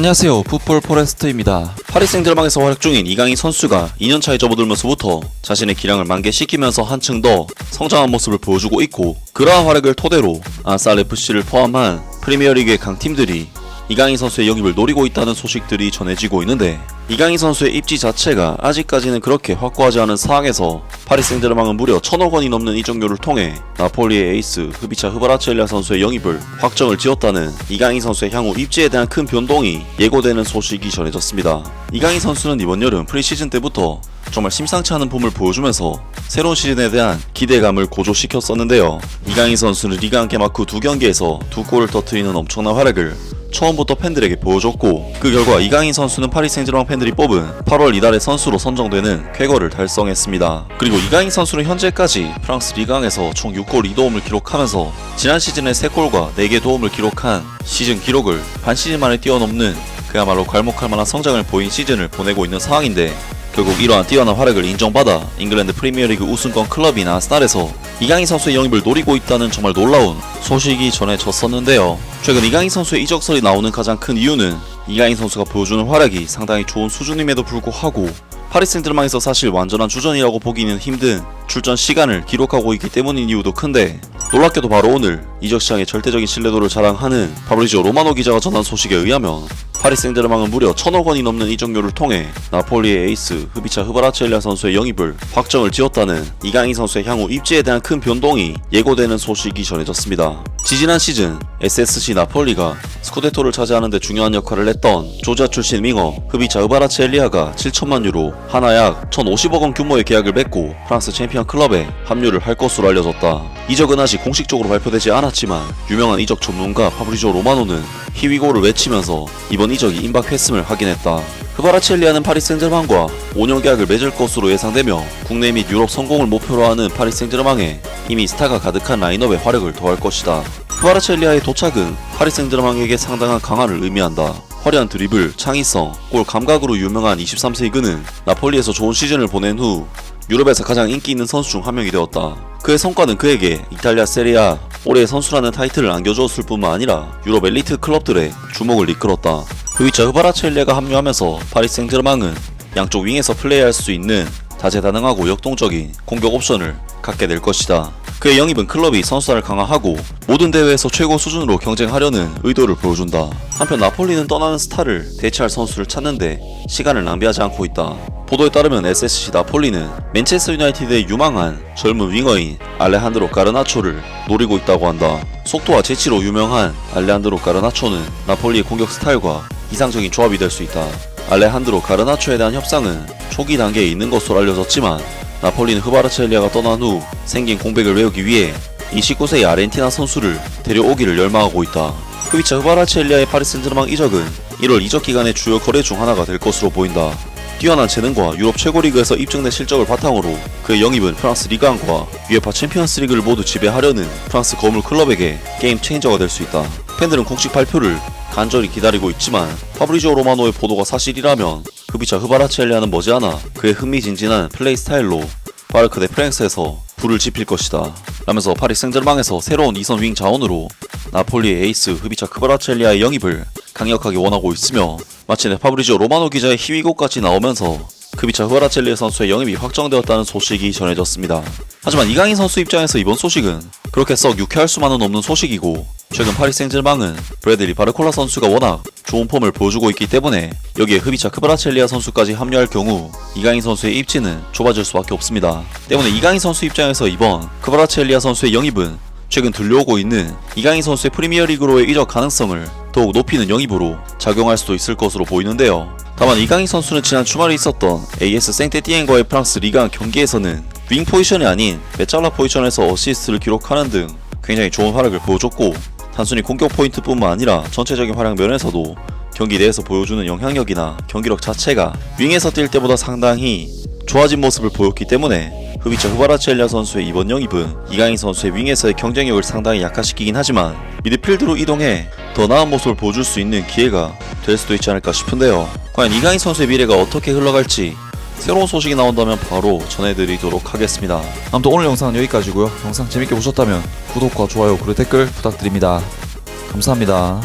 안녕하세요, 풋볼 포레스트입니다. 파리 생제르맹에서 활약 중인 이강인 선수가 2년차에 접어들면서부터 자신의 기량을 만개시키면서 한층 더 성장한 모습을 보여주고 있고, 그러한 활약을 토대로 아스알 FC를 포함한 프리미어리그의 강팀들이 이강인 선수의 영입을 노리고 있다는 소식들이 전해지고 있는데, 이강인 선수의 입지 자체가 아직까지는 그렇게 확고하지 않은 상황에서 파리 생제르맹은 무려 1,000억 원이 넘는 이적료를 통해 나폴리의 에이스 흐비차 흐바라체리아 선수의 영입을 확정을 지었다는 이강인 선수의 향후 입지에 대한 큰 변동이 예고되는 소식이 전해졌습니다. 이강인 선수는 이번 여름 프리시즌 때부터 정말 심상치 않은 폼을 보여주면서 새로운 시즌에 대한 기대감을 고조시켰었는데요. 이강인 선수는 리그1 개막 후 2경기에서 2골을 터뜨리는 엄청난 활약을 처음부터 팬들에게 보여줬고, 그 결과 이강인 선수는 파리 생제르맹 팬들이 뽑은 8월 이달의 선수로 선정되는 쾌거를 달성했습니다. 그리고 이강인 선수는 현재까지 프랑스 리그1에서 총 6골 2도움을 기록하면서 지난 시즌에 3골과 4개 도움을 기록한 시즌 기록을 반 시즌 만에 뛰어넘는 그야말로 괄목할 만한 성장을 보인 시즌을 보내고 있는 상황인데, 결국 이러한 뛰어난 활약을 인정받아 잉글랜드 프리미어리그 우승권 클럽인 아스날에서 이강인 선수의 영입을 노리고 있다는 정말 놀라운 소식이 전해졌었는데요. 최근 이강인 선수의 이적설이 나오는 가장 큰 이유는 이강인 선수가 보여주는 활약이 상당히 좋은 수준임에도 불구하고 파리 생제르맹에서 사실 완전한 주전이라고 보기는 힘든 출전 시간을 기록하고 있기 때문인 이유도 큰데, 놀랍게도 바로 오늘 이적 시장의 절대적인 신뢰도를 자랑하는 파브리지오 로마노 기자가 전한 소식에 의하면 파리 생제르맹은 무려 1,000억 원이 넘는 이적료를 통해 나폴리의 에이스 흐비차 흐바라체리아 선수의 영입을 확정을 지었다는 이강인 선수의 향후 입지에 대한 큰 변동이 예고되는 소식이 전해졌습니다. 지지난 시즌 SSC 나폴리가 스쿠데토를 차지하는 데 중요한 역할을 했던 조지아 출신 윙어 흐비차 흐바라체리아가 7천만 유로, 하나 약 1,050억 원 규모의 계약을 맺고 프랑스 챔피언 클럽에 합류를 할 것으로 알려졌다. 이적은 아직 공식적으로 발표되지 않았지만 유명한 이적 전문가 파브리지오 로마노는 히위고를 외치면서 이번 이적이 임박했음을 확인했다. 흐바라체리아는 파리 생제르맹과 5년 계약을 맺을 것으로 예상되며, 국내 및 유럽 성공을 목표로 하는 파리 생제르맹에 이미 스타가 가득한 라인업에 활약을 더할 것이다. 흐바라체리아의 도착은 파리 생제르맹에게 상당한 강화를 의미한다. 화려한 드리블, 창의성, 골 감각으로 유명한 23세의 그는 나폴리에서 좋은 시즌을 보낸 후 유럽에서 가장 인기 있는 선수 중 한 명이 되었다. 그의 성과는 그에게 이탈리아 세리아 올해의 선수라는 타이틀을 안겨주었을 뿐만 아니라 유럽 엘리트 클럽들의 주목을 이끌었다. 흐비차 흐바라체리아가 합류하면서 파리 생제르맹은 양쪽 윙에서 플레이할 수 있는 다재다능하고 역동적인 공격 옵션을 갖게 될 것이다. 그의 영입은 클럽이 선수단을 강화하고 모든 대회에서 최고 수준으로 경쟁하려는 의도를 보여준다. 한편 나폴리는 떠나는 스타를 대체할 선수를 찾는데 시간을 낭비하지 않고 있다. 보도에 따르면 SSC 나폴리는 맨체스터 유나이티드의 유망한 젊은 윙어인 알레한드로 가르나초를 노리고 있다고 한다. 속도와 재치로 유명한 알레한드로 가르나초는 나폴리의 공격 스타일과 이상적인 조합이 될 수 있다. 알레한드로 가르나초에 대한 협상은 초기 단계에 있는 것으로 알려졌지만, 나폴리는 흐바라체리아가 떠난 후 생긴 공백을 메우기 위해 29세의 아르헨티나 선수를 데려오기를 열망하고 있다. 흐비차 흐바라체리아의 파리 생제르맹 이적은 1월 이적 기간의 주요 거래 중 하나가 될 것으로 보인다. 뛰어난 재능과 유럽 최고 리그에서 입증된 실적을 바탕으로 그의 영입은 프랑스 리그1과 UEFA 챔피언스 리그를 모두 지배하려는 프랑스 거물 클럽에게 게임 체인저가 될 수 있다. 팬들은 공식 발표를 간절히 기다리고 있지만, 파브리지오 로마노의 보도가 사실이라면 흐비차 흐바라체리아는 머지않아 그의 흥미진진한 플레이 스타일로 파르크 대 프랑스에서 불을 지필 것이다 라면서 파리 생제르맹에서 새로운 2선 윙 자원으로 나폴리의 에이스 흐비차 흐바라체리아의 영입을 강력하게 원하고 있으며, 마침내 파브리지오 로마노 기자의 희위고까지 나오면서 흐비차 흐바라체리아 선수의 영입이 확정되었다는 소식이 전해졌습니다. 하지만 이강인 선수 입장에서 이번 소식은 그렇게 썩 유쾌할 수만은 없는 소식이고, 최근 파리 생제르맹은 브래들리 바르콜라 선수가 워낙 좋은 폼을 보여주고 있기 때문에 여기에 흐비차 흐바라체리아 선수까지 합류할 경우 이강인 선수의 입지는 좁아질 수밖에 없습니다. 때문에 이강인 선수 입장에서 이번 흐바라체리아 선수의 영입은 최근 들려오고 있는 이강인 선수의 프리미어리그로의 이적 가능성을 더욱 높이는 영입으로 작용할 수도 있을 것으로 보이는데요. 다만 이강인 선수는 지난 주말에 있었던 AS 생테티엔과의 프랑스 리그1 경기에서는 윙 포지션이 아닌 메짤라 포지션에서 어시스트를 기록하는 등 굉장히 좋은 활약을 보여줬고, 단순히 공격 포인트뿐만 아니라 전체적인 활약 면에서도 경기 내에서 보여주는 영향력이나 경기력 자체가 윙에서 뛸 때보다 상당히 좋아진 모습을 보였기 때문에 흐비차 흐바라체리아 선수의 이번 영입은 이강인 선수의 윙에서의 경쟁력을 상당히 약화시키긴 하지만 미드필드로 이동해 더 나은 모습을 보여줄 수 있는 기회가 될 수도 있지 않을까 싶은데요. 과연 이강인 선수의 미래가 어떻게 흘러갈지 새로운 소식이 나온다면 바로 전해드리도록 하겠습니다. 아무튼 오늘 영상은 여기까지고요. 영상 재밌게 보셨다면 구독과 좋아요 그리고 댓글 부탁드립니다. 감사합니다.